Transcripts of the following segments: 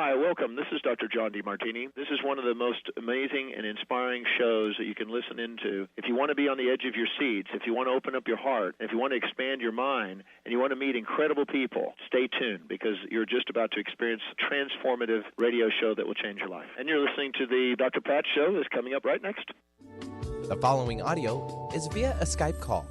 Hi, welcome. This is Dr. John DeMartini. This is one of the most amazing and inspiring shows that you can listen into. If you want to be on the edge of your seats, if you want to open up your heart, if you want to expand your mind, and you want to meet incredible people, stay tuned because you're just about to experience a transformative radio show that will change your life. And you're listening to the Dr. Pat Show that's coming up right next. The following audio is via a Skype call.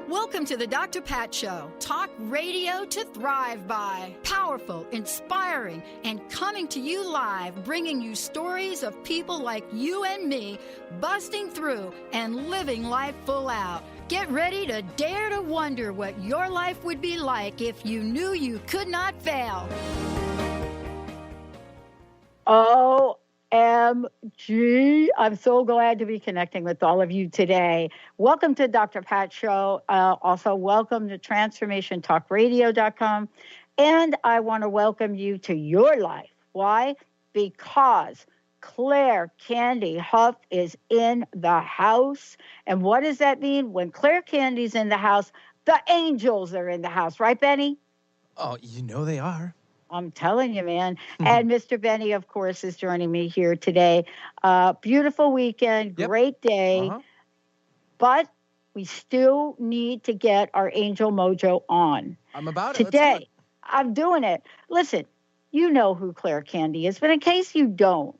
Welcome to the Dr. Pat Show. Talk radio to thrive by. Powerful, inspiring, and coming to you live, bringing you stories of people like you and me, busting through and living life full out. Get ready to dare to wonder what your life would be like if you knew you could not fail. OMG. I'm so glad to be connecting with all of you today. Welcome to Dr. Pat Show. Also, welcome to TransformationTalkRadio.com. And I want to welcome you to your life. Why? Because Claire Candy Hough is in the house. And what does that mean? When Claire Candy's in the house, the angels are in the house. Right, Benny? Oh, you know they are. I'm telling you, man. And Mr. Benny, of course, is joining me here today. Beautiful weekend, great day. But we still need to get our Angel Mojo on. I'm about it. Today, I'm doing it. Listen, you know who Claire Candy is, but in case you don't,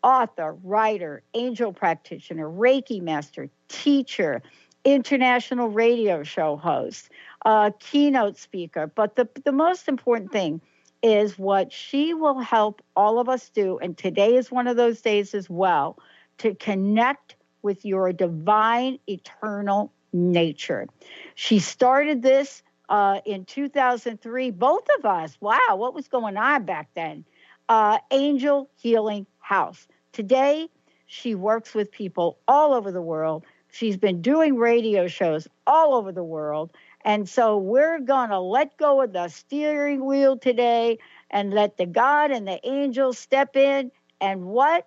author, writer, angel practitioner, Reiki master, teacher, international radio show host, keynote speaker. But the most important thing is what she will help all of us do, and today is one of those days as well, to connect with your divine, eternal nature. She started this in 2003, both of us. Wow, what was going on back then? Angel Healing House. Today, she works with people all over the world. She's been doing radio shows all over the world. And so we're going to let go of the steering wheel today and let the God and the angels step in and what?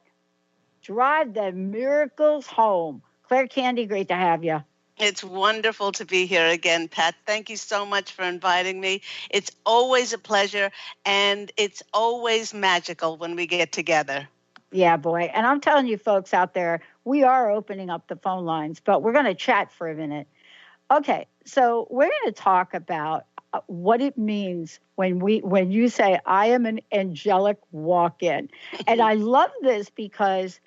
Drive the miracles home. Claire Candy, great to have you. It's wonderful to be here again, Pat. Thank you so much for inviting me. It's always a pleasure, and it's always magical when we get together. Yeah, boy. And I'm telling you folks out there, we are opening up the phone lines, but we're going to chat for a minute. Okay, so we're going to talk about what it means when you say, I am an angelic walk-in. And I love this because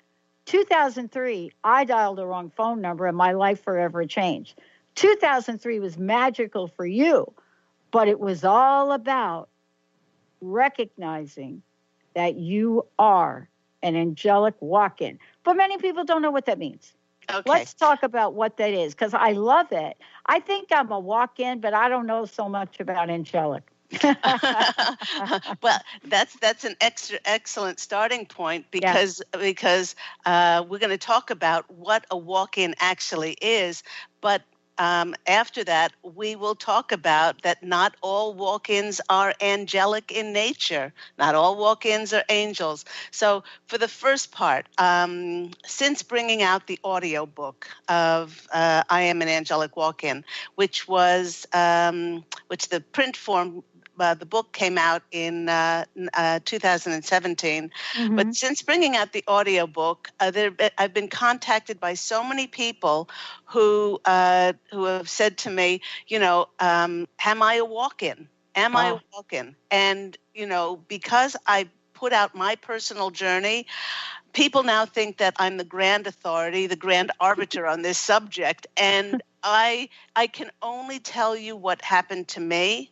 2003, I dialed the wrong phone number and my life forever changed. 2003 was magical for you, but it was all about recognizing that you are an angelic walk-in. But many people don't know what that means. Okay. Let's talk about what that is, because I love it. I think I'm a walk-in, but I don't know so much about angelic. Well, that's an excellent starting point because we're going to talk about what a walk-in actually is, but after that, we will talk about that not all walk-ins are angelic in nature. Not all walk-ins are angels. So for the first part, since bringing out the audiobook of I Am an Angelic Walk-In, which the print form, the book came out in 2017. Mm-hmm. But since bringing out the audiobook, I've been contacted by so many people who have said to me, am I a walk-in? Am I a walk-in? And, because I put out my personal journey, people now think that I'm the grand authority, the grand arbiter on this subject. And I can only tell you what happened to me.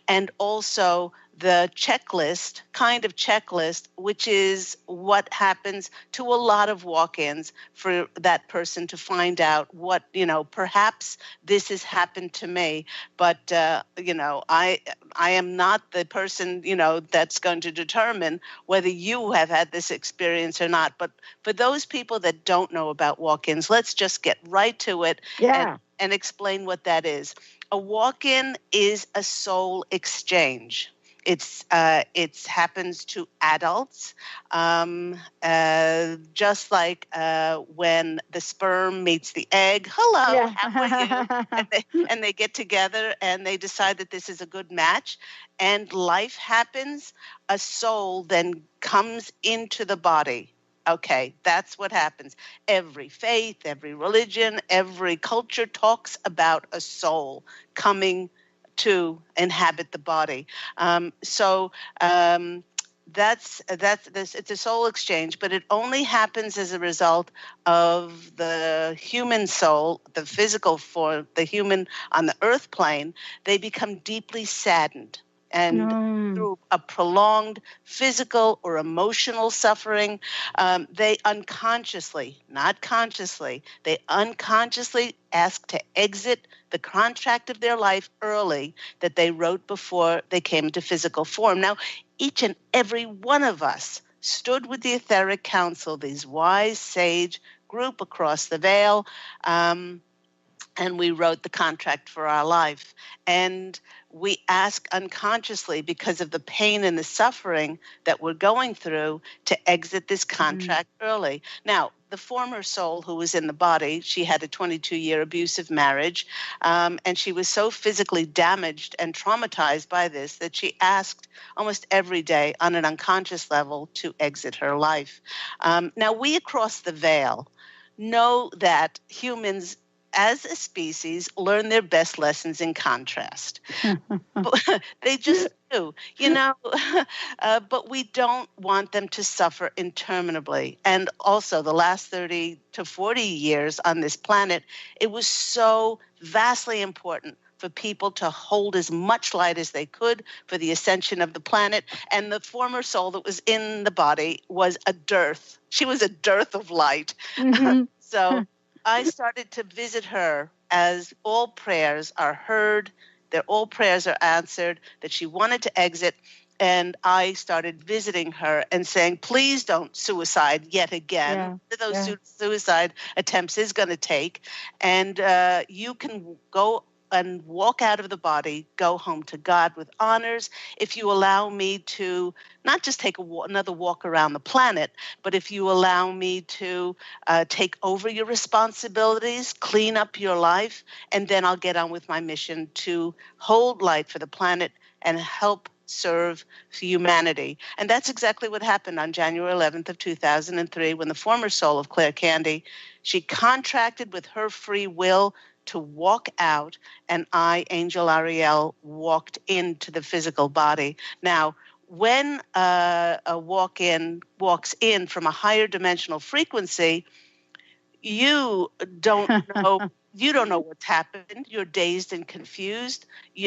And also the checklist, which is what happens to a lot of walk-ins for that person to find out what, perhaps this has happened to me. But, I am not the person, that's going to determine whether you have had this experience or not. But for those people that don't know about walk-ins, let's just get right to it and explain what that is. A walk-in is a soul exchange. It happens to adults, just like when the sperm meets the egg. Hello, Yeah. how are you? And they get together and they decide that this is a good match, and life happens. A soul then comes into the body. Okay, that's what happens. Every faith, every religion, every culture talks about a soul coming to inhabit the body. That's this. It's a soul exchange, but it only happens as a result of the human soul, the physical form, the human on the earth plane. They become deeply saddened, and through a prolonged physical or emotional suffering, they unconsciously, not consciously, they unconsciously ask to exit the contract of their life early that they wrote before they came into physical form. Now, each and every one of us stood with the etheric council, these wise sage group across the veil, and we wrote the contract for our life. And we ask unconsciously, because of the pain and the suffering that we're going through, to exit this contract early. Now, the former soul who was in the body, she had a 22-year abusive marriage, and she was so physically damaged and traumatized by this that she asked almost every day on an unconscious level to exit her life. Now, we across the veil know that humans as a species learn their best lessons in contrast. They just do, but we don't want them to suffer interminably. And also the last 30 to 40 years on this planet, it was so vastly important for people to hold as much light as they could for the ascension of the planet. And the former soul that was in the body was a dearth. She was a dearth of light. So I started to visit her as all prayers are heard, that all prayers are answered, that she wanted to exit. And I started visiting her and saying, please don't suicide yet again. Those suicide attempts is going to take. And you can go and walk out of the body, go home to God with honors, if you allow me to not just take another walk around the planet, but if you allow me to take over your responsibilities, clean up your life, and then I'll get on with my mission to hold light for the planet and help serve humanity. And that's exactly what happened on January 11th of 2003, when the former soul of Claire Candy, she contracted with her free will to walk out, and I, Angel Ariel, walked into the physical body. Now, when a walks in from a higher dimensional frequency, you don't know. You don't know what's happened. You're dazed and confused.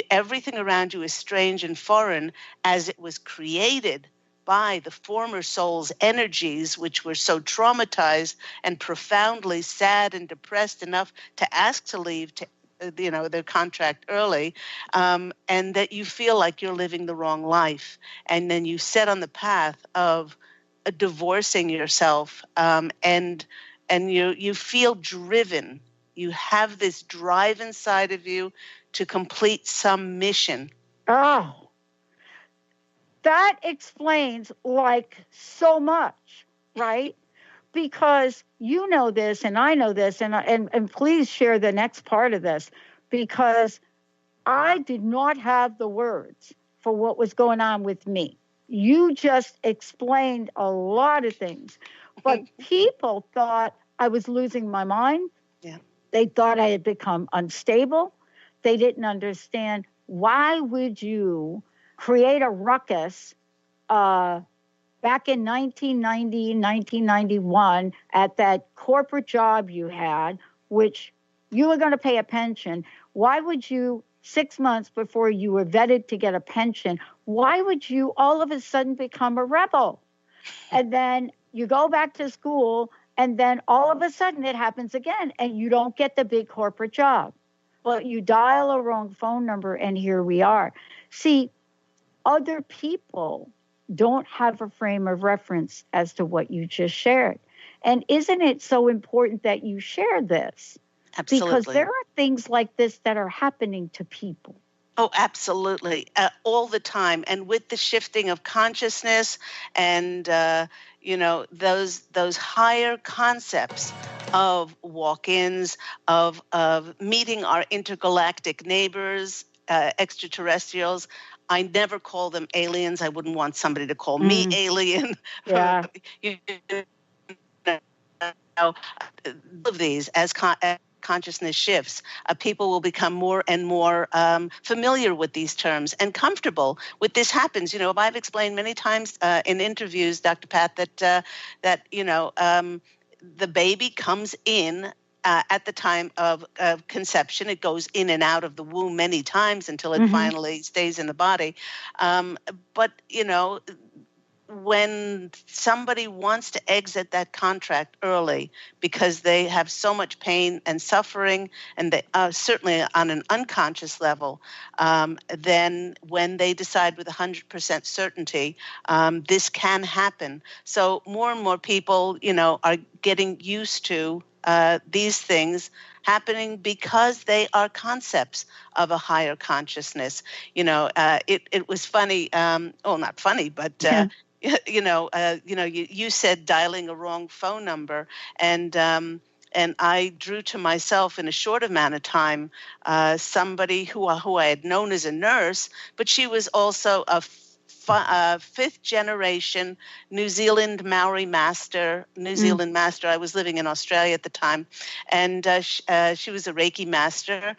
Everything around you is strange and foreign, as it was created by the former soul's energies, which were so traumatized and profoundly sad and depressed enough to ask to leave their contract early, and that you feel like you're living the wrong life. And then you set on the path of divorcing yourself, and you feel driven. You have this drive inside of you to complete some mission. Oh, that explains like so much, right? Because you know this and I know this, and please share the next part of this, because I did not have the words for what was going on with me. You just explained a lot of things, but people thought I was losing my mind. Yeah. They thought I had become unstable. They didn't understand, why would you create a ruckus back in 1990, 1991 at that corporate job you had, which you were going to pay a pension? Why would you, 6 months before you were vetted to get a pension, why would you all of a sudden become a rebel? And then you go back to school, and then all of a sudden it happens again, and you don't get the big corporate job. Well, you dial a wrong phone number, and here we are. See, other people don't have a frame of reference as to what you just shared. And isn't it so important that you share this? Absolutely. Because there are things like this that are happening to people. Oh, absolutely. All the time. And with the shifting of consciousness and, those higher concepts of walk-ins, of meeting our intergalactic neighbors, extraterrestrials. I never call them aliens. I wouldn't want somebody to call me alien. Yeah. You know, of these as consciousness shifts, people will become more and more familiar with these terms and comfortable with this happens. I've explained many times in interviews, Dr. Pat, that the baby comes in at the time of conception. It goes in and out of the womb many times until it finally stays in the body. But when somebody wants to exit that contract early because they have so much pain and suffering, and they certainly on an unconscious level, then when they decide with 100% certainty, this can happen. So more and more people, are getting used to these things happening because they are concepts of a higher consciousness. It was funny. Not funny, but you said dialing a wrong phone number, and I drew to myself in a short amount of time somebody who I had known as a nurse, but she was also a fifth generation New Zealand Maori master. I was living in Australia at the time, and she was a Reiki master,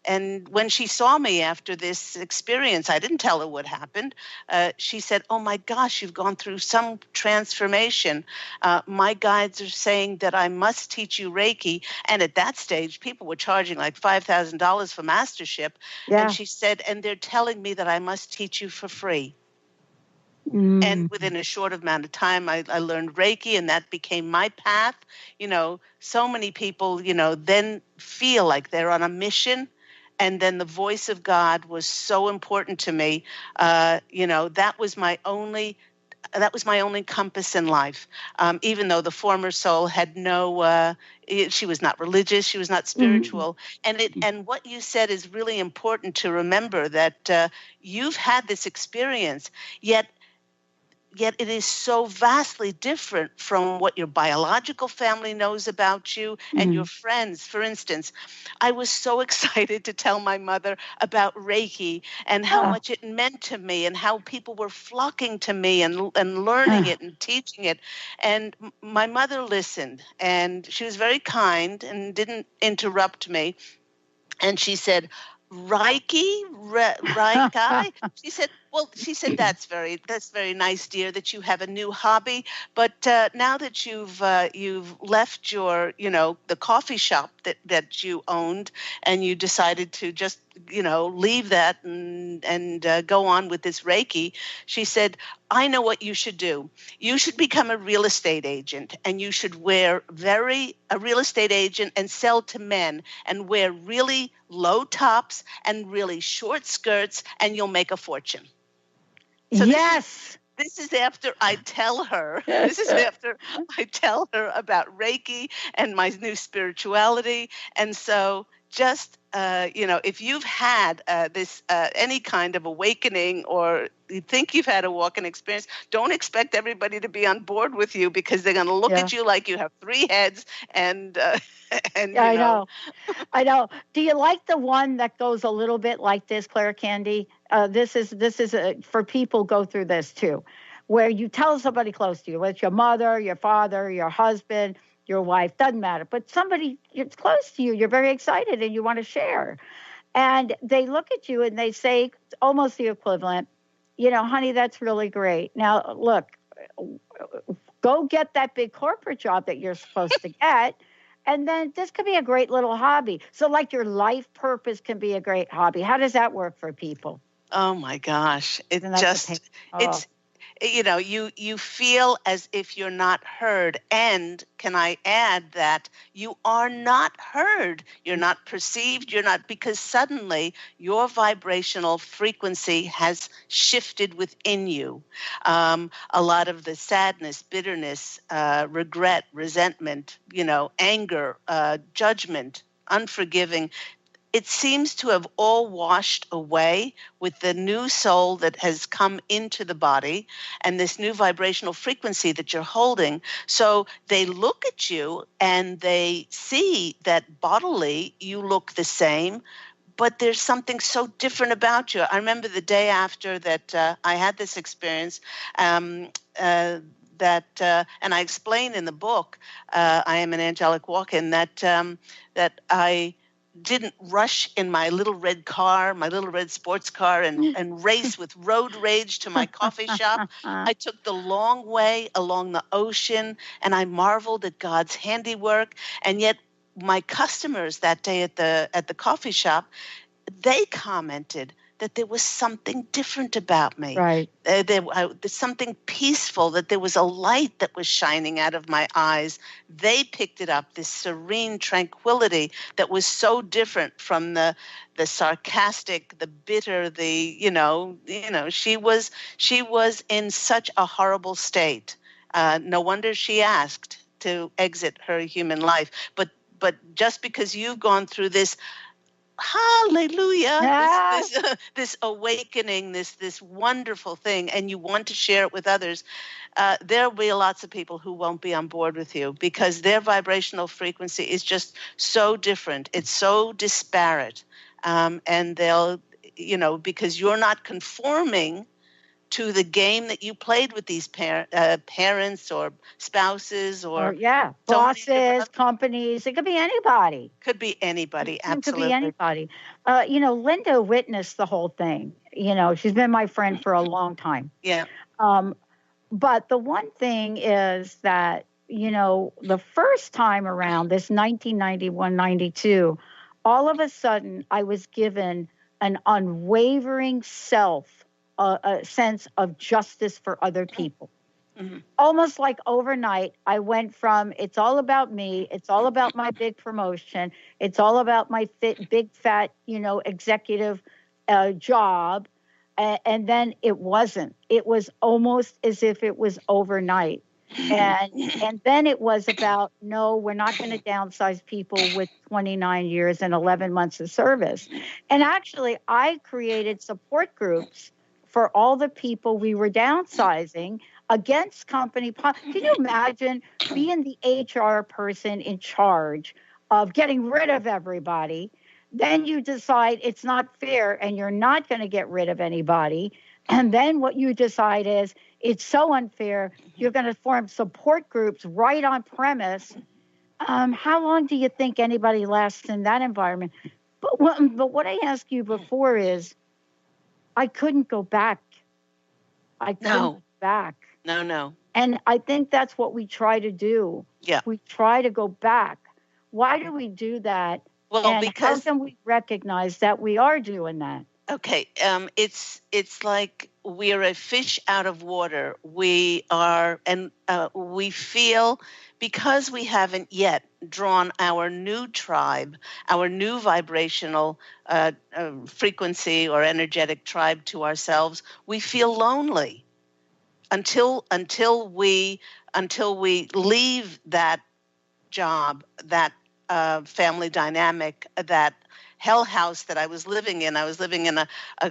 and when she saw me after this experience, I didn't tell her what happened. She said, "Oh my gosh, you've gone through some transformation. My guides are saying that I must teach you Reiki." And at that stage, people were charging like $5,000 for mastership. Yeah. And she said, "And they're telling me that I must teach you for free." And within a short amount of time, I learned Reiki, and that became my path. So many people, then feel like they're on a mission. And then the voice of God was so important to me. That was my only compass in life. Even though the former soul had she was not religious, she was not spiritual. And what you said is really important to remember, that you've had this experience, yet it is so vastly different from what your biological family knows about you and your friends. For instance, I was so excited to tell my mother about Reiki and how much it meant to me, and how people were flocking to me and learning it and teaching it. And my mother listened, and she was very kind and didn't interrupt me. And she said, "Reiki, Reiki." She said, that's very nice, dear, that you have a new hobby. But now that you've left your, the coffee shop that you owned, and you decided to just, leave that and go on with this Reiki," she said, "I know what you should do. You should become a real estate agent, and you should wear a real estate agent and sell to men, and wear really low tops and really short skirts, and you'll make a fortune." So yes. This is after I tell her. This is after I tell her about Reiki and my new spirituality. And so just, if you've had this any kind of awakening, or you think you've had a walk-in experience, don't expect everybody to be on board with you, because they're going to look at you like you have three heads. And I know. Do you like the one that goes a little bit like this, Claire Candy? This is for people go through this too, where you tell somebody close to you, whether it's your mother, your father, your husband, your wife, doesn't matter, but somebody it's close to you, you're very excited and you want to share, and they look at you and they say almost the equivalent, "Honey, that's really great. Now look, go get that big corporate job that you're supposed to get. And then this could be a great little hobby." So like your life purpose can be a great hobby. How does that work for people? Oh my gosh. It's you feel as if you're not heard. And can I add that you are not heard? You're not perceived. You're not, because suddenly your vibrational frequency has shifted within you. A lot of the sadness, bitterness, regret, resentment, anger, judgment, unforgiving, it seems to have all washed away with the new soul that has come into the body and this new vibrational frequency that you're holding. So they look at you and they see that bodily you look the same, but there's something so different about you. I remember the day after that I had this experience, and I explain in the book, I am an angelic walk-in, that I didn't rush in my little red car, my little red sports car, and race with road rage to my coffee shop. I took the long way along the ocean, and I marveled at God's handiwork. And yet my customers that day at the coffee shop, they commented that there was something different about me. Right. There's something peaceful, that there was a light that was shining out of my eyes. They picked it up, this serene tranquility that was so different from the sarcastic, the bitter, she was in such a horrible state. No wonder she asked to exit her human life. But just because you've gone through this, hallelujah, this awakening, this wonderful thing, and you want to share it with others, there'll be lots of people who won't be on board with you because their vibrational frequency is just so different. It's so disparate. And they'll, because you're not conforming to the game that you played with these parents or spouses or bosses, companies. It could be anybody. Could be anybody, absolutely. It could be anybody. Linda witnessed the whole thing. She's been my friend for a long time. Yeah. But the one thing is that, the first time around, this 1991, 92, all of a sudden I was given an unwavering a sense of justice for other people. Mm-hmm. Almost like overnight, I went from it's all about me, it's all about my big promotion, it's all about my big fat, executive job, and then it wasn't. It was almost as if it was overnight. And then it was about, no, we're not going to downsize people with 29 years and 11 months of service. And actually, I created support groups for all the people we were downsizing against company policy. Can you imagine being the HR person in charge of getting rid of everybody? Then you decide it's not fair and you're not going to get rid of anybody. And then what you decide is it's so unfair, you're going to form support groups right on premise. How long do you think anybody lasts in that environment? But what I asked you before is, I couldn't go back. I couldn't go back. No. And I think that's what we try to do. Yeah. We try to go back. Why do we do that? Well, because how can we recognize that we are doing that? Okay. It's like we are a fish out of water. We are, and we feel, because we haven't yet drawn our new tribe, our new vibrational frequency or energetic tribe to ourselves, we feel lonely until we leave that job, that family dynamic, that hell house that I was living in. I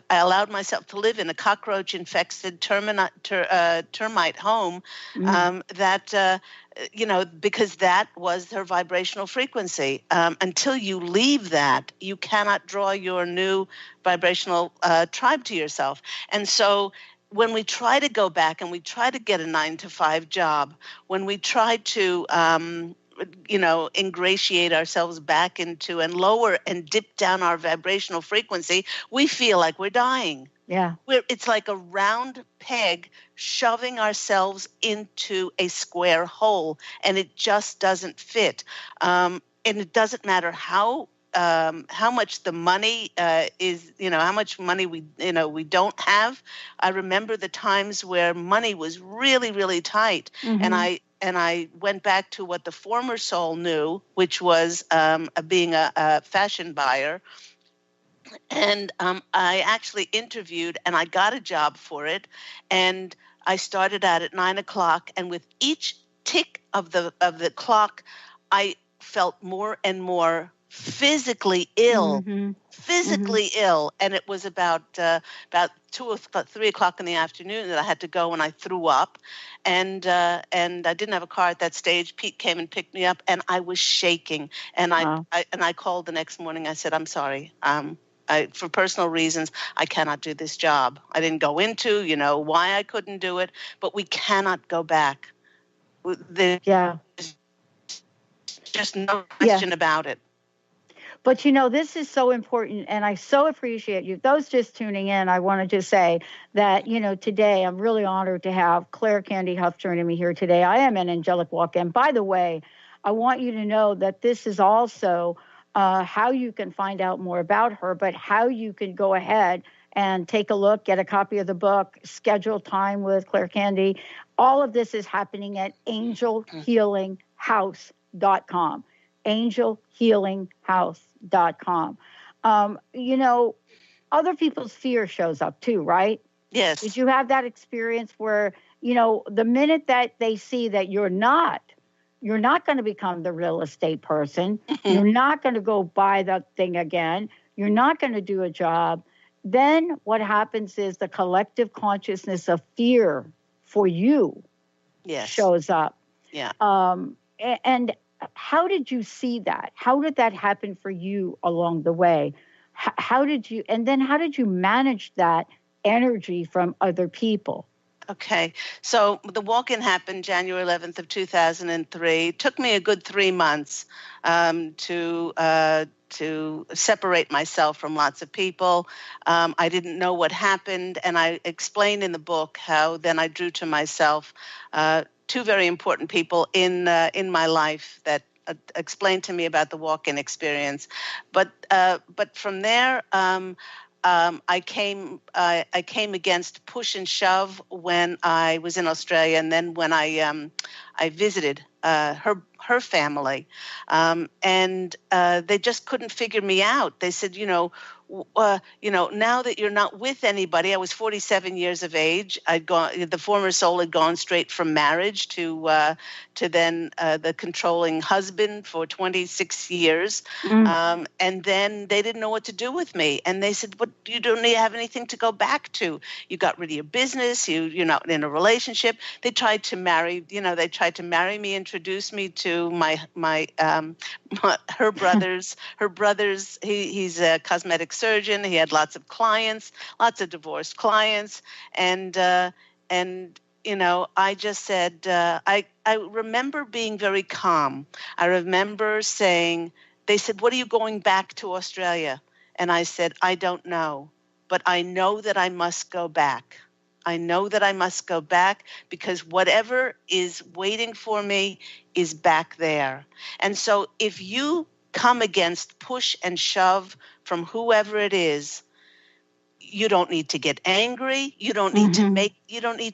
allowed myself to live in a cockroach-infested termite home, because that was her vibrational frequency. Until you leave that, you cannot draw your new vibrational tribe to yourself. And so when we try to go back and we try to get a 9-to-5 job, when we try to ingratiate ourselves back into and lower and dip down our vibrational frequency, we feel like we're dying. Yeah. It's like a round peg shoving ourselves into a square hole, and it just doesn't fit. And it doesn't matter how much the money is, how much money we don't have. I remember the times where money was really, really tight, mm-hmm. and I went back to what the former soul knew, which was being a fashion buyer. And I actually interviewed, and I got a job for it. And I started out at 9:00, and with each tick of the clock, I felt more and more physically ill, Mm-hmm. ill. And it was about 3 o'clock in the afternoon that I had to go, and I threw up. And I didn't have a car at that stage. Pete came and picked me up, and I was shaking. And I called the next morning. I said, I'm sorry. For personal reasons, I cannot do this job. I didn't go into, why I couldn't do it, but we cannot go back. There's just no question about it. But, this is so important, and I so appreciate you. Those just tuning in, I want to just say that, today I'm really honored to have Claire Candy Hough joining me here today. I am an angelic walk-in. By the way, I want you to know that this is also how you can find out more about her, but how you can go ahead and take a look, get a copy of the book, schedule time with Claire Candy. All of this is happening at angelhealinghouse.com. angelhealinghouse.com. Other people's fear shows up too, right? Yes. Did you have that experience where, the minute that they see that you're not going to become the real estate person, you're not going to go buy that thing again, you're not going to do a job, then what happens is the collective consciousness of fear for you shows up. Yeah. And how did you see that? How did that happen for you along the way? How did you manage that energy from other people? Okay. So the walk-in happened January 11th of 2003. It took me a good 3 months to separate myself from lots of people. I didn't know what happened, and I explained in the book how then I drew to myself two very important people in my life that explained to me about the walk-in experience. But from there, I came against push and shove when I was in Australia, and then when I visited her family, and they just couldn't figure me out. They said, now that you're not with anybody, I was 47 years of age. The former soul had gone straight from marriage to then the controlling husband for 26 years. And then they didn't know what to do with me. And they said, "But you don't have anything to go back to. You got rid of your business. You're not in a relationship." They tried to marry me, introduce me to her brothers. He's a cosmetic surgeon. He had lots of clients, lots of divorced clients. And I just said, I remember being very calm. I remember saying, they said, "What are you going back to Australia?" And I said, "I don't know, but I know that I must go back. I know that I must go back because whatever is waiting for me is back there." And so if you come against push and shove from whoever it is, you don't need to get angry. You don't need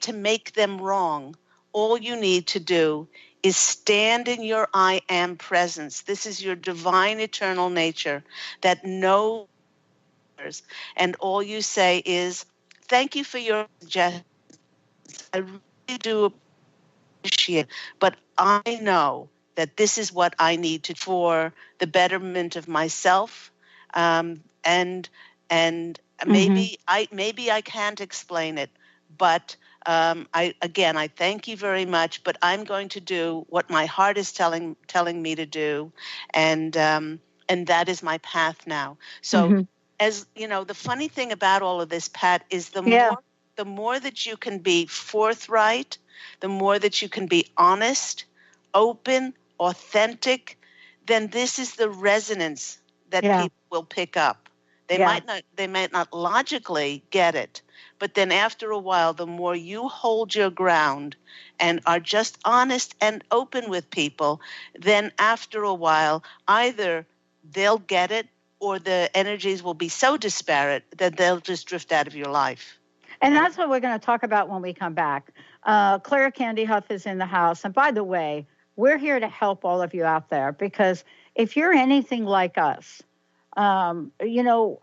to make them wrong. All you need to do is stand in your I am presence. This is your divine eternal nature that knows, and all you say is, "Thank you for your suggestions. I really do appreciate it, but I know that this is what I need to for the betterment of myself, and maybe I can't explain it, but I thank you very much, but I'm going to do what my heart is telling me to do, and that is my path now." So, as you know, the funny thing about all of this, Pat, is the more that you can be forthright, the more that you can be honest, open, authentic, then this is the resonance that people will pick up. They might not logically get it, but then after a while, the more you hold your ground and are just honest and open with people, then after a while, either they'll get it or the energies will be so disparate that they'll just drift out of your life. And that's what we're going to talk about when we come back. Claire Candy Hough is in the house. And by the way, we're here to help all of you out there, because if you're anything like us, I know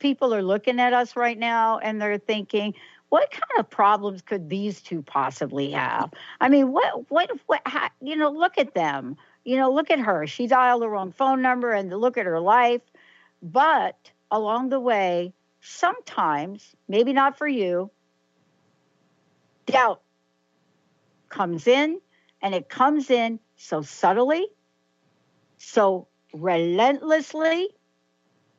people are looking at us right now and they're thinking, what kind of problems could these two possibly have? I mean, look at them. look at her. She dialed the wrong phone number and look at her life. But along the way, sometimes, maybe not for you, doubt comes in, and it comes in so subtly, so relentlessly.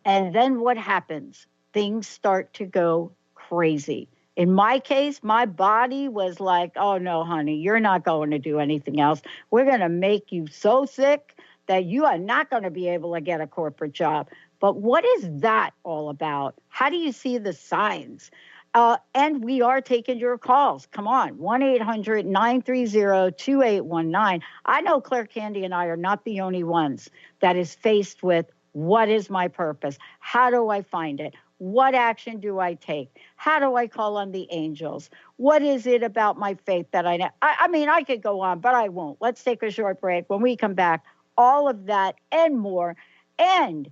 And then what happens? Things start to go crazy. In my case, my body was like, oh no, honey, you're not going to do anything else. We're going to make you so sick that you are not going to be able to get a corporate job. But what is that all about? How do you see the signs? And we are taking your calls. Come on, 1-800-930-2819. I know Claire Candy and I are not the only ones that is faced with, what is my purpose? How do I find it? What action do I take? How do I call on the angels? What is it about my faith that I know? I mean, I could go on, but I won't. Let's take a short break. When we come back, all of that and more. And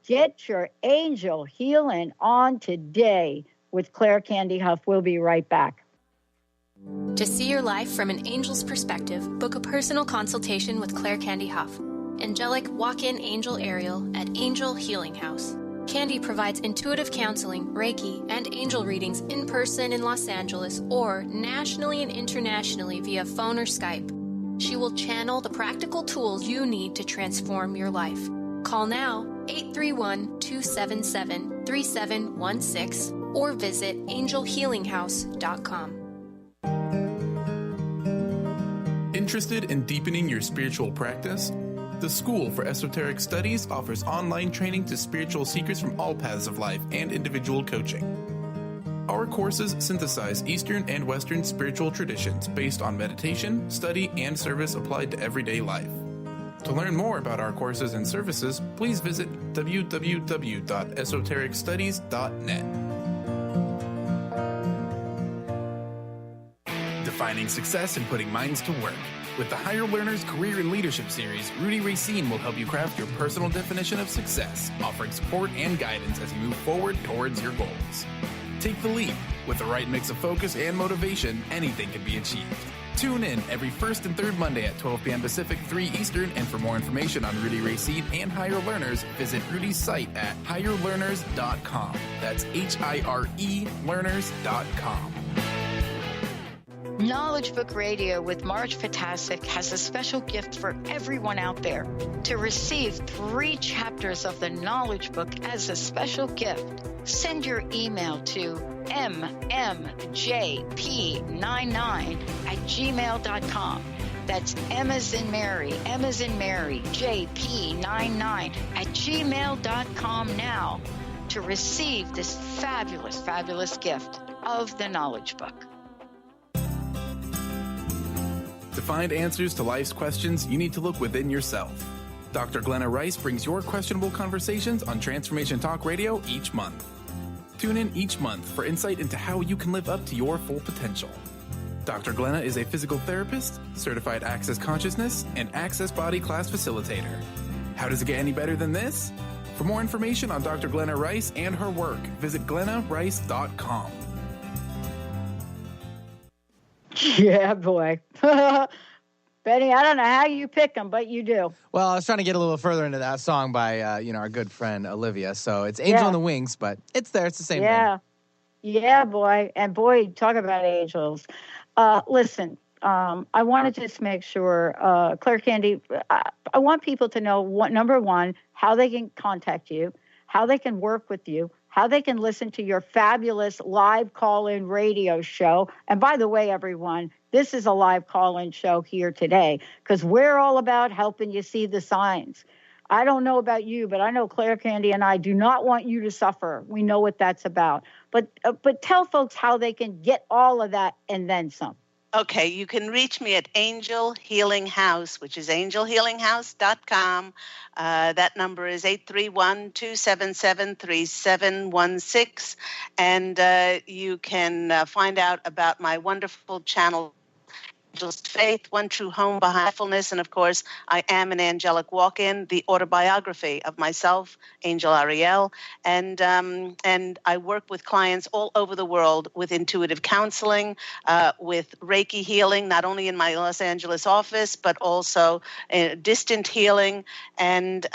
get your angel healing on today with Claire Candy Hough. We'll be right back. To see your life from an angel's perspective, book a personal consultation with Claire Candy Hough. Angelic walk-in angel Ariel at Angel Healing House. Candy provides intuitive counseling, Reiki, and angel readings in person in Los Angeles or nationally and internationally via phone or Skype. She will channel the practical tools you need to transform your life. Call now, 831-277-3716, or visit angelhealinghouse.com. Interested in deepening your spiritual practice? The School for Esoteric Studies offers online training to spiritual seekers from all paths of life and individual coaching. Our courses synthesize Eastern and Western spiritual traditions based on meditation, study, and service applied to everyday life. To learn more about our courses and services, please visit www.esotericstudies.net. Defining success and putting minds to work. With the Higher Learners Career and Leadership Series, Rudy Racine will help you craft your personal definition of success, offering support and guidance as you move forward towards your goals. Take the leap. With the right mix of focus and motivation, anything can be achieved. Tune in every first and third Monday at 12 p.m. Pacific, 3 Eastern, and for more information on Rudy Racine and Higher Learners, visit Rudy's site at higherlearners.com. That's HIRE learners.com. Knowledge Book Radio with Marge Fatasic has a special gift for everyone out there. To receive 3 chapters of the Knowledge Book as a special gift, send your email to mmjp99@gmail.com. That's M as in Mary, JP99@gmail.com now to receive this fabulous, fabulous gift of the Knowledge Book. To find answers to life's questions, you need to look within yourself. Dr. Glenna Rice brings your questionable conversations on Transformation Talk Radio each month. Tune in each month for insight into how you can live up to your full potential. Dr. Glenna is a physical therapist, certified Access Consciousness, and Access Body Class Facilitator. How does it get any better than this? For more information on Dr. Glenna Rice and her work, visit glennarice.com. Yeah, boy. Betty, I don't know how you pick them, but you do. Well, I was trying to get a little further into that song by, our good friend Olivia. So it's Angel on the Wings, but it's there. It's the same thing. Yeah, boy. And boy, talk about angels. Listen, I want to just make sure, Claire Candy, I want people to know, number one, how they can contact you, how they can work with you, how they can listen to your fabulous live call-in radio show. And by the way, everyone, this is a live call-in show here today because we're all about helping you see the signs. I don't know about you, but I know Claire Candy and I do not want you to suffer. We know what that's about. But tell folks how they can get all of that and then some. Okay, you can reach me at Angel Healing House, which is angelhealinghouse.com. That number is 831-277-3716. And you can find out about my wonderful channel, Faith, One True Home, Mindfulness, and of course, I am an angelic walk-in, the autobiography of myself, Angel Ariel, and I work with clients all over the world with intuitive counseling, with Reiki healing, not only in my Los Angeles office, but also distant healing, and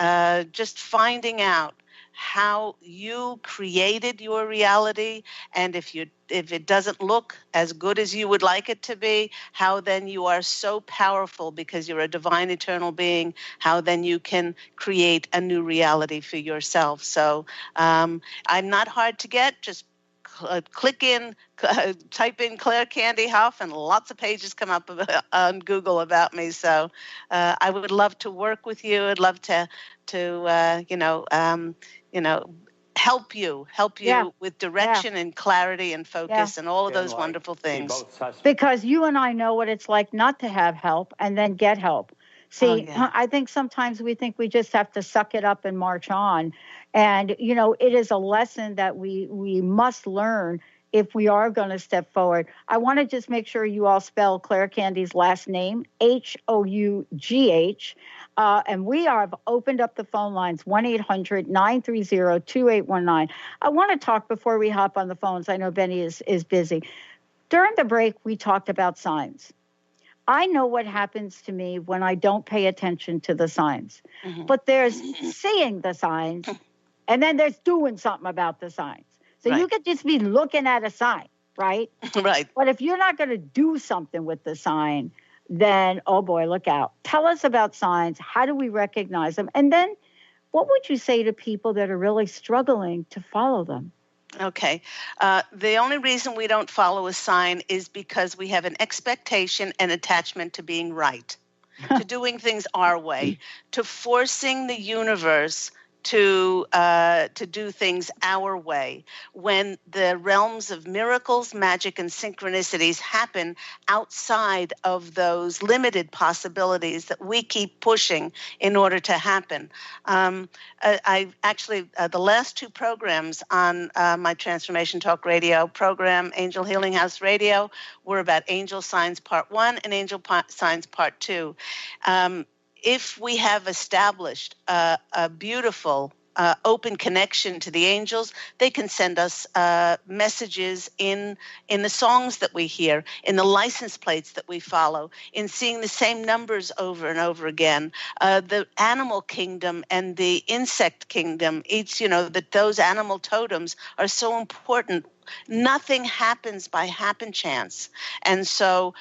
just finding out how you created your reality, and if it doesn't look as good as you would like it to be, how then you are so powerful because you're a divine eternal being, how then you can create a new reality for yourself. So I'm not hard to get. Just type in Claire Candy Hough, and lots of pages come up on Google about me. So I would love to work with you. I'd love to help you with direction and clarity and focus and all of those wonderful things. Because you and I know what it's like not to have help and then get help. See, I think sometimes we think we just have to suck it up and march on. And, it is a lesson that we must learn if we are going to step forward. I want to just make sure you all spell Claire Candy's last name, Hough. And we have opened up the phone lines, 1-800-930-2819. I want to talk before we hop on the phones. I know Benny is busy. During the break, we talked about signs. I know what happens to me when I don't pay attention to the signs. Mm-hmm. But there's seeing the signs, and then there's doing something about the signs. So you could just be looking at a sign, right? Right. But if you're not going to do something with the sign, then, oh boy, look out. Tell us about signs. How do we recognize them? And then what would you say to people that are really struggling to follow them? Okay. The only reason we don't follow a sign is because we have an expectation and attachment to being right, to doing things our way, to forcing the universe to do things our way, when the realms of miracles, magic, and synchronicities happen outside of those limited possibilities that we keep pushing in order to happen. I actually, the last two programs on my Transformation Talk Radio program, Angel Healing House Radio, were about angel signs part 1 and angel signs part 2. If we have established a beautiful open connection to the angels, they can send us messages in the songs that we hear, in the license plates that we follow, in seeing the same numbers over and over again. The animal kingdom and the insect kingdom, those animal totems are so important. Nothing happens by happen chance. And so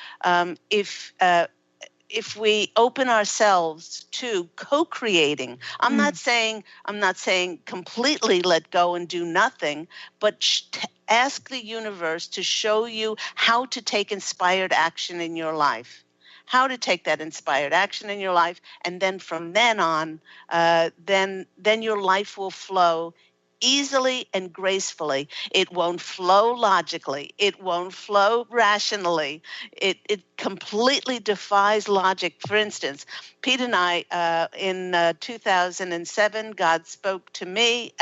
if we open ourselves to co-creating, I'm not saying completely let go and do nothing, but ask the universe to show you how to take inspired action in your life, how to take that inspired action in your life, and then from then on, then your life will flow easily and gracefully. It won't flow logically. It won't flow rationally. It completely defies logic. For instance, Pete and I, in 2007, God spoke to me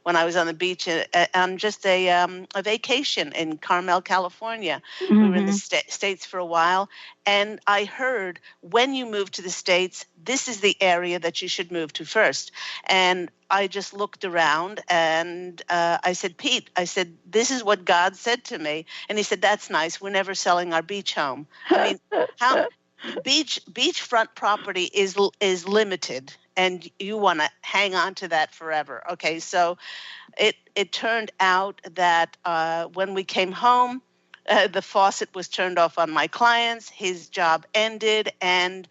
when I was on the beach on just a vacation in Carmel, California. Mm-hmm. We were in the States for a while, and I heard, when you move to the States, this is the area that you should move to first. And I just looked around and I said, Pete, this is what God said to me. And he said, that's nice. We're never selling our beach home. I mean, how beachfront property is limited, and you want to hang on to that forever. Okay, so it turned out that when we came home, the faucet was turned off on my clients. His job ended, and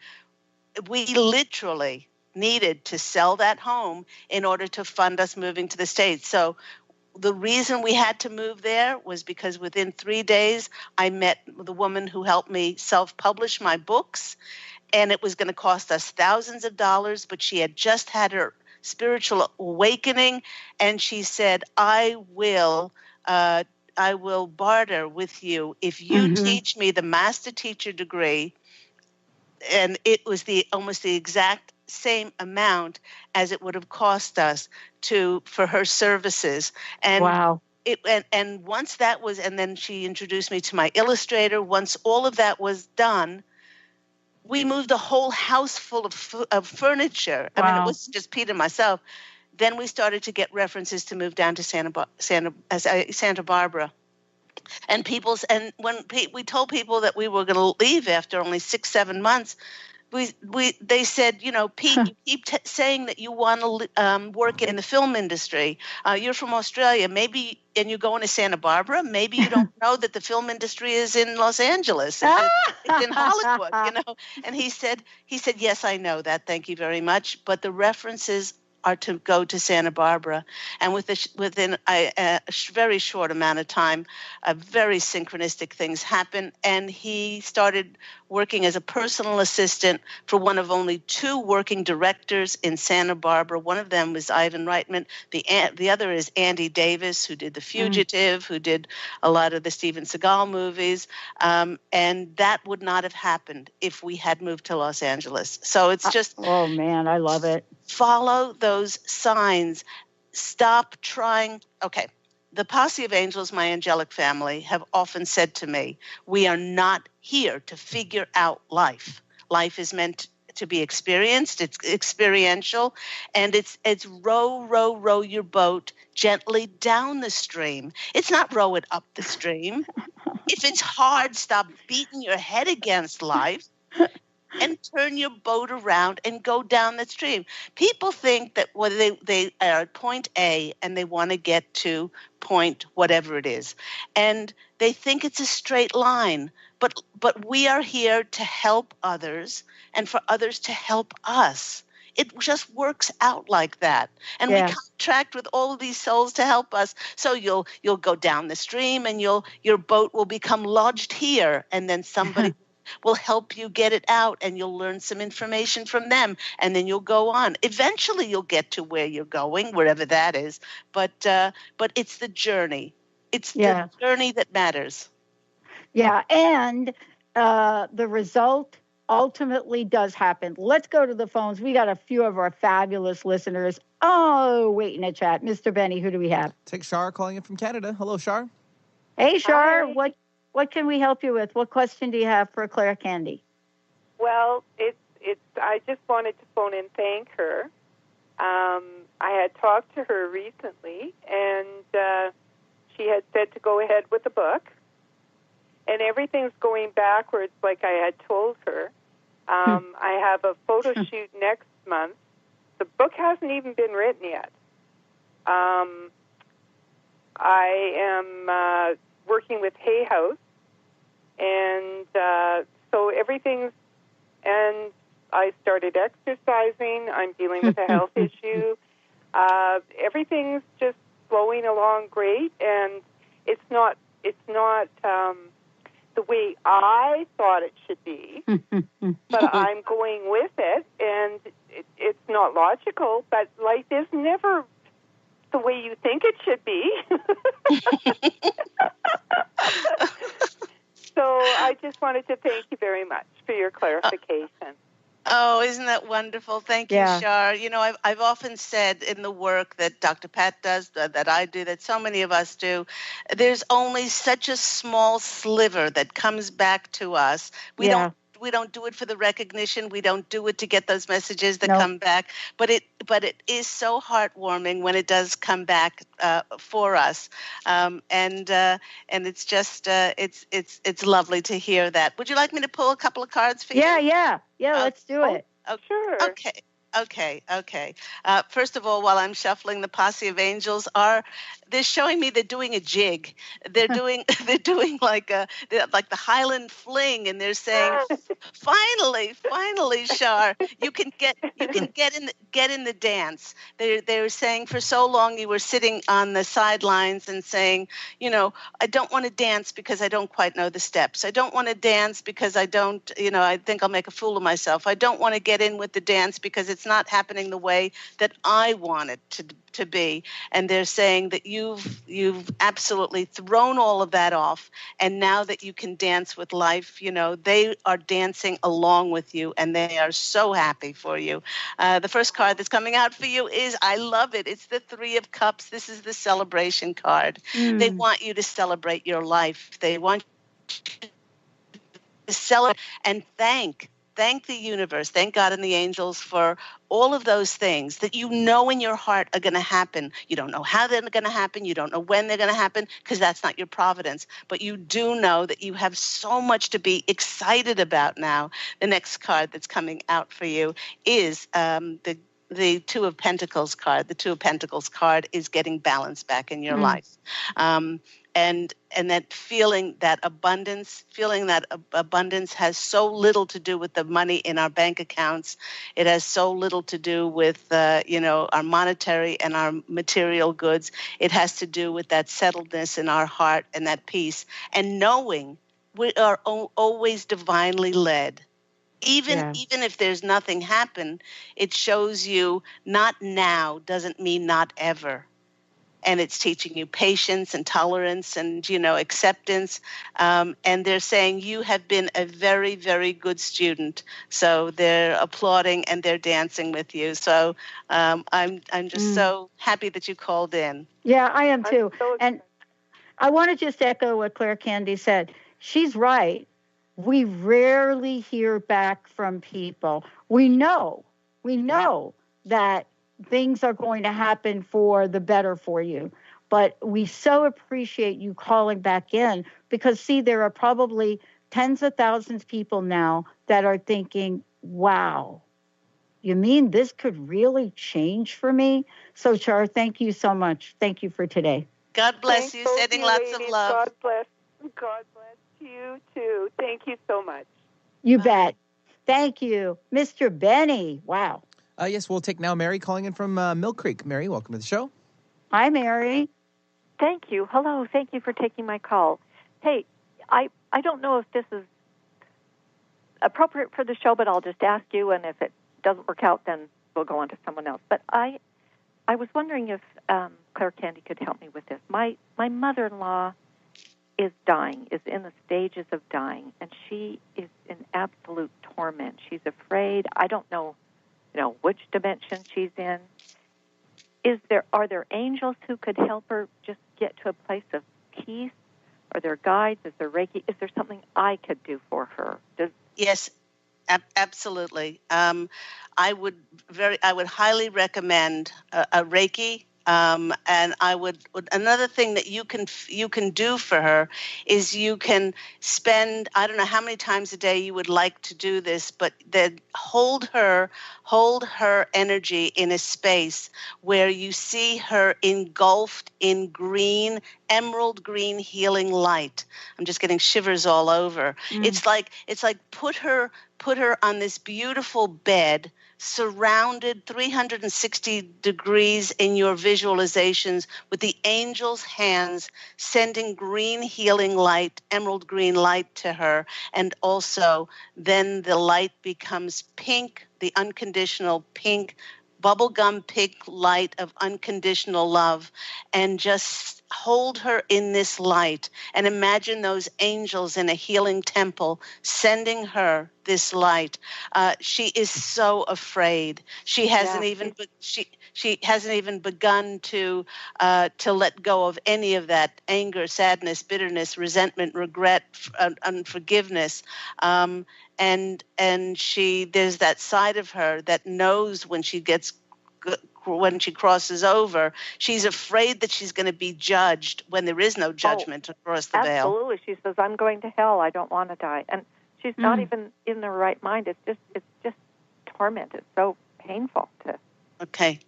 we literally needed to sell that home in order to fund us moving to the States. So the reason we had to move there was because within 3 days, I met the woman who helped me self-publish my books, and it was going to cost us thousands of dollars, but she had just had her spiritual awakening, and she said, I will barter with you if you teach me the master teacher degree. And it was almost the exact same amount as it would have cost us for her services. And wow. and once that was, and then she introduced me to my illustrator. Once all of that was done, we moved a whole house full of furniture. Wow. I mean, it was just Pete and myself. Then we started to get references to move down to Santa Barbara. And when we told people that we were going to leave after only 6-7 months, they said, Pete, you keep saying that you want to work in the film industry. You're from Australia, maybe, and you're going to Santa Barbara. Maybe you don't know that the film industry is in Los Angeles. It's in Hollywood, And he said, yes, I know that. Thank you very much. But the references are to go to Santa Barbara. And within a very short amount of time, very synchronistic things happened. And he started working as a personal assistant for one of only 2 working directors in Santa Barbara. One of them was Ivan Reitman. The other is Andy Davis, who did The Fugitive, who did a lot of the Steven Seagal movies. And that would not have happened if we had moved to Los Angeles. So it's just... Oh, man, I love it. Follow those signs. Stop trying. Okay. The Posse of Angels, my angelic family, have often said to me, we are not here to figure out life. Life is meant to be experienced. It's experiential. And it's row your boat gently down the stream. It's not row it up the stream. If it's hard, stop beating your head against life. And turn your boat around and go down the stream. People think that whether they are at point A and they want to get to point whatever it is, and they think it's a straight line. But we are here to help others and for others to help us. It just works out like that. And we contract with all of these souls to help us. So you'll go down the stream and your boat will become lodged here, and then somebody will help you get it out, and you'll learn some information from them, and then you'll go on. Eventually you'll get to where you're going, wherever that is. But it's the journey. It's the journey that matters. Yeah, and the result ultimately does happen. Let's go to the phones. We got a few of our fabulous listeners. Oh, wait in the chat. Mr. Benny, who do we have? Take Shar calling in from Canada. Hello, Shar. Hey, Shar. Hi. What can we help you with? What question do you have for Claire Candy? Well, I just wanted to phone and thank her. I had talked to her recently, and she had said to go ahead with the book. And everything's going backwards like I had told her. I have a photo shoot next month. The book hasn't even been written yet. I am working with Hay House. And so everything's, and I started exercising. I'm dealing with a health issue. Everything's just flowing along great, and it's not the way I thought it should be, but I'm going with it, and it's not logical, but life is never the way you think it should be. So I just wanted to thank you very much for your clarification. Oh, isn't that wonderful? Thank you, Shar. I've often said in the work that Dr. Pat does, that I do, that so many of us do, there's only such a small sliver that comes back to us. We don't do it for the recognition. We don't do it to get those messages that come back. But it is so heartwarming when it does come back for us. And it's just it's lovely to hear that. Would you like me to pull a couple of cards for you? Yeah. Let's do it. Sure. Okay. First of all, while I'm shuffling, the Posse of Angels they're showing me they're doing a jig. They're doing like the Highland Fling, and they're saying, finally, Shar, you can get in the dance. They're saying for so long you were sitting on the sidelines and saying, I don't want to dance because I don't quite know the steps. I don't want to dance because I don't, I think I'll make a fool of myself. I don't want to get in with the dance because it's It's not happening the way that I want it to be. And they're saying that you've absolutely thrown all of that off. And now that you can dance with life, they are dancing along with you, and they are so happy for you. The first card that's coming out for you is, I love it. It's the 3 of Cups. This is the celebration card. They want you to celebrate your life. They want you to celebrate and thank the universe, thank God and the angels for all of those things that in your heart are going to happen. You don't know how they're going to happen. You don't know when they're going to happen, because that's not your providence. But you do know that you have so much to be excited about now. The next card that's coming out for you is the 2 of Pentacles card. The 2 of Pentacles card is getting balance back in your life. And that feeling that abundance has so little to do with the money in our bank accounts. It has so little to do with, our monetary and our material goods. It has to do with that settledness in our heart and that peace, and knowing we are always divinely led. Even if there's nothing happen, it shows you not now doesn't mean not ever. And it's teaching you patience and tolerance and, acceptance. And they're saying you have been a very, very good student. So they're applauding and they're dancing with you. So I'm just so happy that you called in. Yeah, I am too. And I want to just echo what Claire Candy said. She's right. We rarely hear back from people. We know that things are going to happen for the better for you. But we so appreciate you calling back in, because, see, there are probably tens of thousands of people now that are thinking, wow, you mean this could really change for me? So, Char, thank you so much. Thank you for today. God bless you. Sending lots of love. God bless you, too. Thank you so much. You bet. Thank you. Mr. Benny. Wow. Yes, we'll take now Mary calling in from Mill Creek. Mary, welcome to the show. Hi, Mary. Thank you. Hello. Thank you for taking my call. Hey, I don't know if this is appropriate for the show, but I'll just ask you, and if it doesn't work out, then we'll go on to someone else. But I was wondering if Claire Candy could help me with this. My mother-in-law is dying, is in the stages of dying, and she is in absolute torment. She's afraid. I don't know which dimension she's in. Are there angels who could help her just get to a place of peace? Are there guides? Is there Reiki? Is there something I could do for her? Yes, absolutely. I would highly recommend a Reiki. And I would another thing that you can do for her is you can spend, I don't know how many times a day you would like to do this, but then hold her energy in a space where you see her engulfed in green, emerald green healing light. I'm just getting shivers all over. It's like put her on this beautiful bed, surrounded 360 degrees in your visualizations, with the angels' hands sending green healing light, emerald green light to her. And also then the light becomes pink, the unconditional pink, bubblegum pink light of unconditional love, and just hold her in this light and imagine those angels in a healing temple sending her this light. She is so afraid. She hasn't she hasn't even begun to let go of any of that anger, sadness, bitterness, resentment, regret, unforgiveness. And there's that side of her that knows when she crosses over, she's afraid that she's going to be judged when there is no judgment across the veil. Absolutely. She says, I'm going to hell. I don't want to die. And she's not even in the right mind. It's just torment. It's so painful to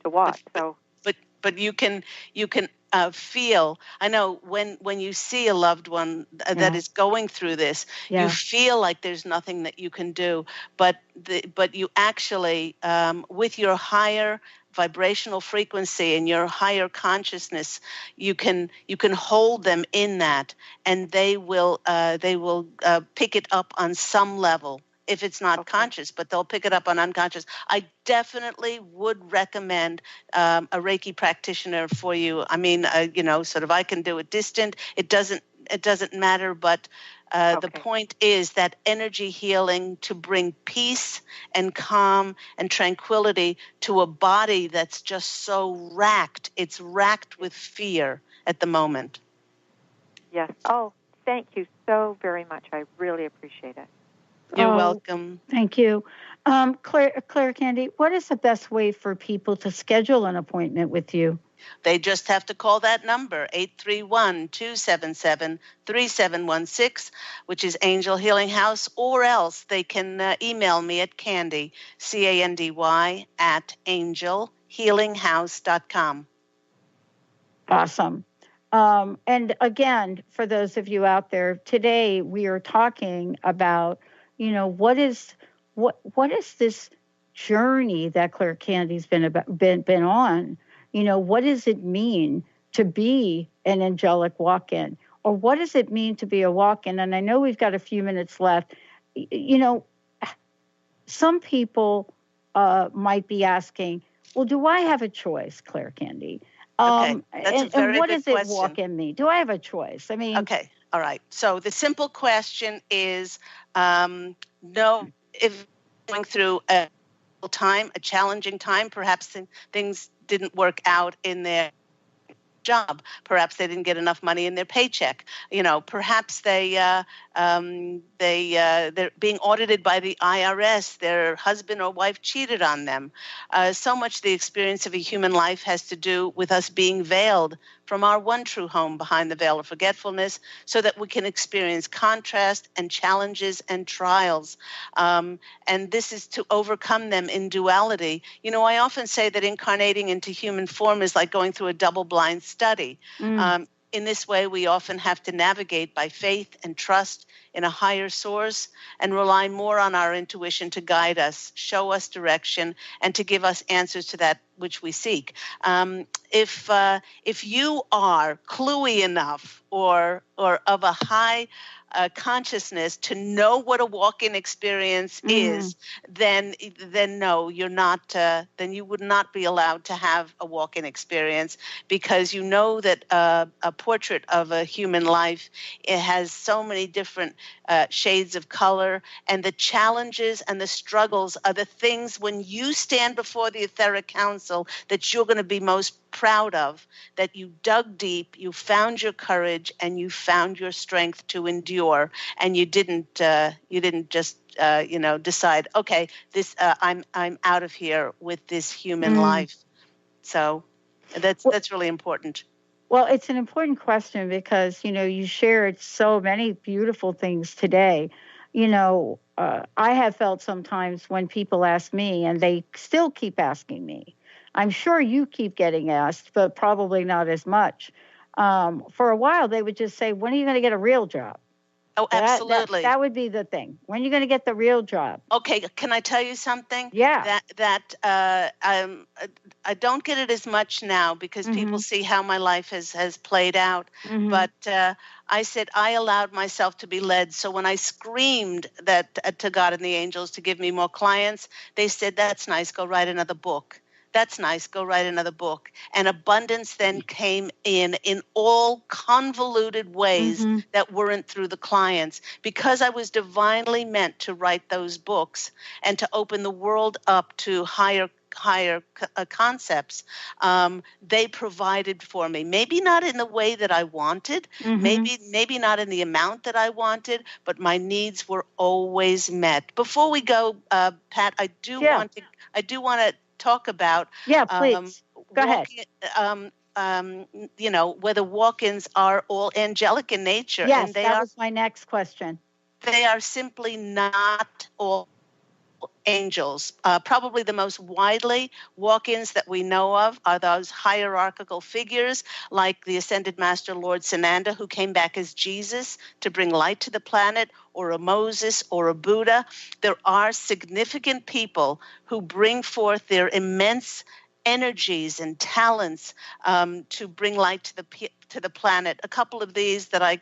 watch. But you can feel. I know when you see a loved one that is going through this, you feel like there's nothing that you can do. But you actually, with your higher vibrational frequency and your higher consciousness, you can hold them in that, and they will pick it up on some level. if it's not conscious, but they'll pick it up on unconscious. I definitely would recommend a Reiki practitioner for you. I mean, sort of I can do it distant. It doesn't matter, but the point is that energy healing to bring peace and calm and tranquility to a body that's just so racked. It's racked with fear at the moment. Yes. Oh, thank you so very much. I really appreciate it. You're welcome. Thank you. Claire Candy, what is the best way for people to schedule an appointment with you? They just have to call that number, 831-277-3716, which is Angel Healing House, or else they can email me at Candy, CANDY, at angelhealinghouse.com. Awesome. And again, for those of you out there, today we are talking about, what is this journey that Claire Candy's been on? What does it mean to be an angelic walk-in? Or what does it mean to be a walk-in? And I know we've got a few minutes left. Some people might be asking, well, do I have a choice, Claire Candy? Okay, that's a very and what good does question. It walk-in mean? Do I have a choice? I mean, okay, all right. So the simple question is, no, if going through a challenging time, perhaps things didn't work out in their job. Perhaps they didn't get enough money in their paycheck. Perhaps they're being audited by the IRS. Their husband or wife cheated on them. So much the experience of a human life has to do with us being veiled from our one true home behind the veil of forgetfulness, so that we can experience contrast and challenges and trials. And this is to overcome them in duality. I often say that incarnating into human form is like going through a double-blind study. In this way, we often have to navigate by faith and trust in a higher source and rely more on our intuition to guide us, show us direction, and to give us answers to that which we seek. If you are cluey enough or of a high consciousness to know what a walk-in experience is, then no, you're not. Then you would not be allowed to have a walk-in experience, because you know that a portrait of a human life, it has so many different shades of color, and the challenges and the struggles are the things when you stand before the etheric council that you're going to be most proud of, that you dug deep, you found your courage, and you found your strength to endure, and you didn't just decide, okay, this I'm out of here with this human life. So that's really important. Well, it's an important question because you shared so many beautiful things today. I have felt sometimes when people ask me, and they still keep asking me, I'm sure you keep getting asked, but probably not as much. For a while, they would just say, when are you going to get a real job? Oh, absolutely. That would be the thing. When are you going to get the real job? Okay, can I tell you something? Yeah. I don't get it as much now because people see how my life has played out. But I said I allowed myself to be led. So when I screamed that to God and the angels to give me more clients, they said, that's nice, go write another book. That's nice, go write another book. And abundance then came in all convoluted ways that weren't through the clients. Because I was divinely meant to write those books and to open the world up to higher concepts, they provided for me. Maybe not in the way that I wanted, maybe not in the amount that I wanted, but my needs were always met. Before we go, Pat, I do want to talk about please. Go ahead. Whether walk-ins are all angelic in nature. Yes, and that was my next question. They are simply not all angels. Probably the most widely walk-ins that we know of are those hierarchical figures like the Ascended Master Lord Sananda, who came back as Jesus to bring light to the planet, or a Moses or a Buddha. There are significant people who bring forth their immense energies and talents to bring light to the planet. A couple of these that I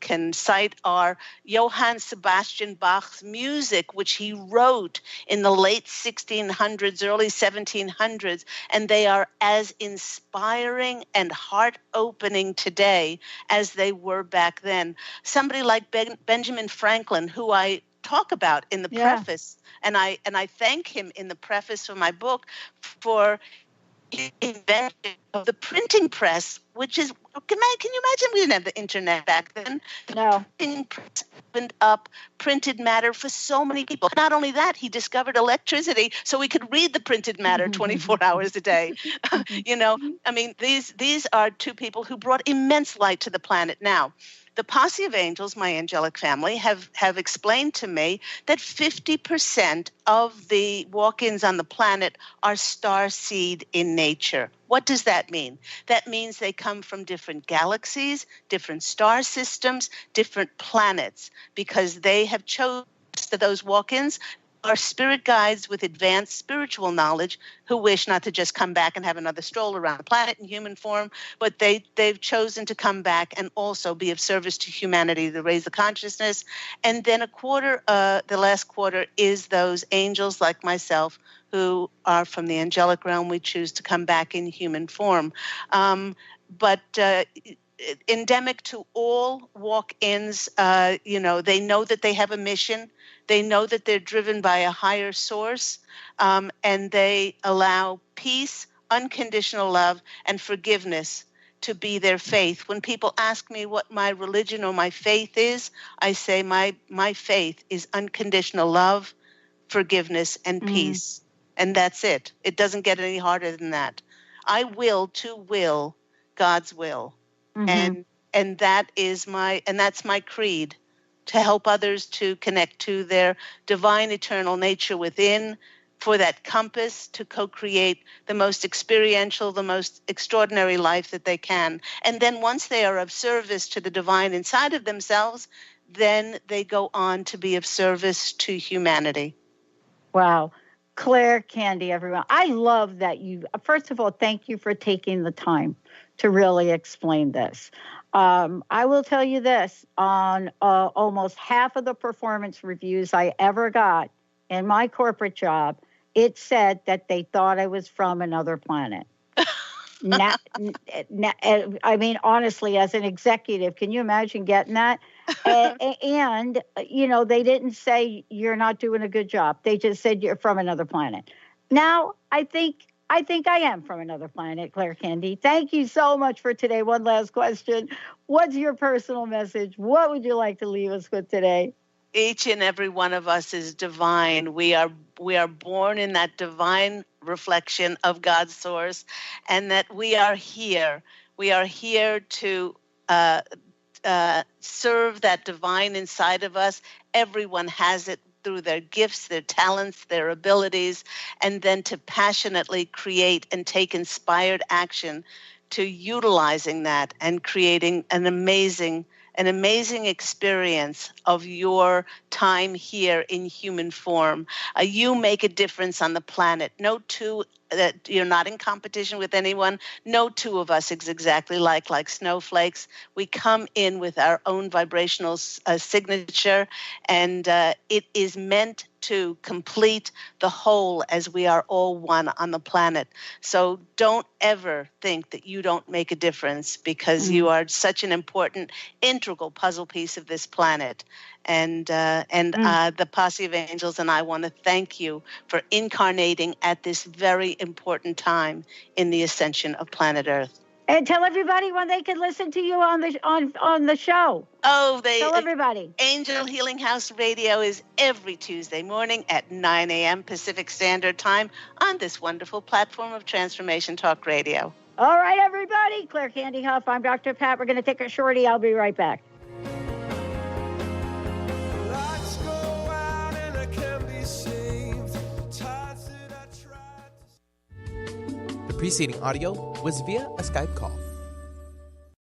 can cite are Johann Sebastian Bach's music, which he wrote in the late 1600s, early 1700s, and they are as inspiring and heart-opening today as they were back then. Somebody like Benjamin Franklin, who I talk about in the preface, and I thank him in the preface for my book for invention of the printing press, which is, can you imagine? We didn't have the internet back then. No. The printing press opened up printed matter for so many people. Not only that, he discovered electricity so we could read the printed matter 24 hours a day. I mean, these are two people who brought immense light to the planet. Now, the posse of angels, my angelic family, have explained to me that 50% of the walk-ins on the planet are starseed in nature. What does that mean? That means they come from different galaxies, different star systems, different planets, because they have chosen that those walk-ins are spirit guides with advanced spiritual knowledge who wish not to just come back and have another stroll around the planet in human form, but they've chosen to come back and also be of service to humanity to raise the consciousness. And then the last quarter is those angels like myself who are from the angelic realm. We choose to come back in human form. But endemic to all walk-ins, they know that they have a mission. They know that they're driven by a higher source, and they allow peace, unconditional love, and forgiveness to be their faith. When people ask me what my religion or my faith is, I say my faith is unconditional love, forgiveness, and peace. And that's it. It doesn't get any harder than that. I will to will God's will. And that's my creed, to help others to connect to their divine eternal nature within, for that compass to co-create the most experiential, the most extraordinary life that they can. And then once they are of service to the divine inside of themselves, then they go on to be of service to humanity. Wow. Claire Candy, everyone. I love that first of all, thank you for taking the time to really explain this. I will tell you this, on almost half of the performance reviews I ever got in my corporate job, it said that they thought I was from another planet. I mean, honestly, as an executive, can you imagine getting that? And they didn't say you're not doing a good job. They just said you're from another planet. Now, I think I am from another planet, Claire Candy. Thank you so much for today. One last question. What's your personal message? What would you like to leave us with today? Each and every one of us is divine. We are born in that divine reflection of God's source, and that we are here. We are here to serve that divine inside of us. Everyone has it through their gifts, their talents, their abilities, and then to passionately create and take inspired action to utilizing that and creating an amazing experience of your time here in human form. You make a difference on the planet. That you're not in competition with anyone. No two of us is exactly like snowflakes. We come in with our own vibrational signature, and it is meant to complete the whole, as we are all one on the planet. So don't ever think that you don't make a difference, because you are such an important, integral puzzle piece of this planet. And the Posse of Angels and I want to thank you for incarnating at this very important time in the ascension of planet Earth. And tell everybody when they can listen to you on the show. Tell everybody. Angel Healing House Radio is every Tuesday morning at 9 a.m. Pacific Standard Time on this wonderful platform of Transformation Talk Radio. All right, everybody. Claire Candy Hough. I'm Dr. Pat. We're going to take a shorty. I'll be right back. The preceding audio was via a Skype call.